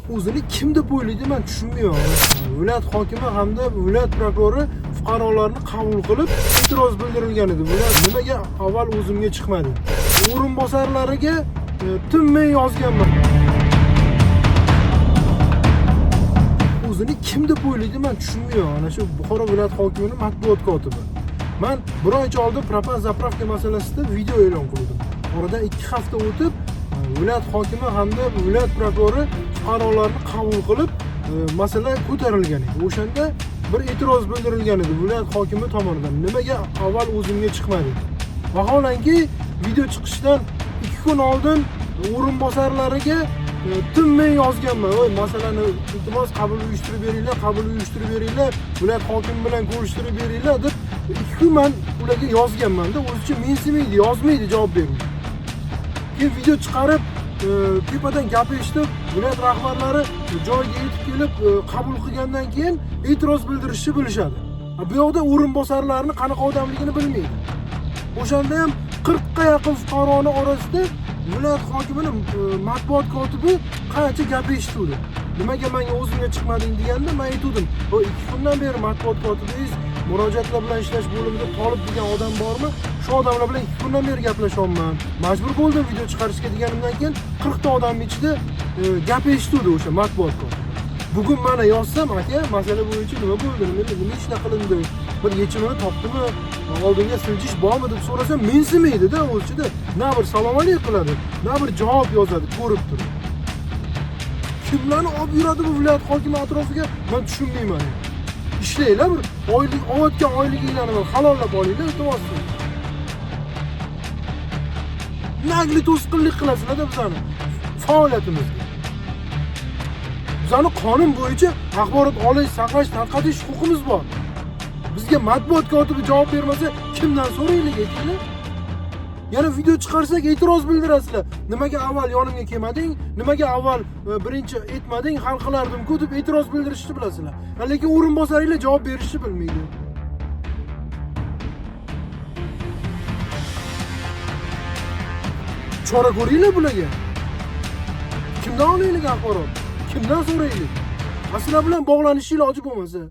o'zini kim deb o'ylaydi, men tushunmayman. Viloyat hokimi hamda viloyat prokurori fuqarolarni qabul qilib e'tiroz bildirilgan edi. Bular nimaga avval o'zimga chiqmadi? O'rinbosarlariga tinmay yozganman. O'zini kim deb o'ylaydi, men tushunmayman. Ana shu Buxoro viloyat hokimining matbuot kotibi. Men bir oycha oldin propan zapravka masalasida video e'lon qildim. Oradan 2 hafta o'tib viloyat hokimi hamda viloyat prokurori fuqarolarni qabul qilib masala ko'tarilgan edi. O'shanda bir e'tiroz bildirilgan edi viloyat hokimi tomonidan. Nimaga avval o'zimga chiqmadi? Vaholanki video chiqishidan 2 kun oldin o'rinbosarlariga tinmay yozganman. Voy, masalani iltimos qabul uyushtirib beringlar, qabul uyushtirib beringlar, viloyat hokimi bilan ko'rishtirib beringlar deb 2 kun men ularga yozganman-da, o'zicha mensimaydi, yozmaydi, javob bermaydi. Keyin video chiqarib, tepadan gap eshitib, viloyat rahbarlari joyiga yetib kelib, qabul qilgandan keyin e'tiroz bildirishni bilishadi. Bu yoqda o'rinbosarlarni qanaqa odamligini bilmaydi. O'shanda ham 40 ga yaqin fuqaroni orasida viloyat hokimining matbuot kotibi qancha gap eshitdi. Nimaga menga o'zimga chiqmading deganda men aytdim, "Bu 2 kundan beri matbuot kotibingiz murojaatlar bilan ishlash bo'limida Tolib degan odam bormi? Shu odamlar bilan 2 kundan beri gaplashyapman. Majbur bo'ldim video chiqarishga" deganimdan keyin 40 ta odamning ichida gap eshitdi o'sha matbuot kotibi. Bugun mana yozsam, aka, masala bo'yicha nima bo'ldi? Nima ishlar qilindi? Bir yechimini topdimi? Oldinga siljish bormi deb so'rasam, mensimaydi-da o'zicha. Na bir salom alaykum qiladi, na bir javob yozadi, ko'rib turib. Kimlarni olib yuradi bu viloyat hokimi atrofiga? Men tushunmayman. Ishlaylar, bir oylik, ovatgan oyliginglarni halollab olinglar, iltimos. Nagli to'sqinlik qilasizlar-da bizani faoliyatimizga. Bizani qonun bo'yicha axborot olish, saqlash, tarqatish huquqimiz bor. Bizga matbuot kotibi javob bermasa, kimdan so'raylik aytinglar? Yana video chiqarsak e'tiroz bildirasizlar. Nimaga avval yonimga kelmading? Nimaga avval birinchi aytmading? Hal qilardim-ku deb e'tiroz bildirishni bilasizlar. Lekin o'rinbosaringlar javob berishni bilmaydi. Chora ko'ringlar bularga. Kimdan olaylik axborot? Kimdan so'raylik? Masala bilan bog'lanishingiz iloji bo'lmasa.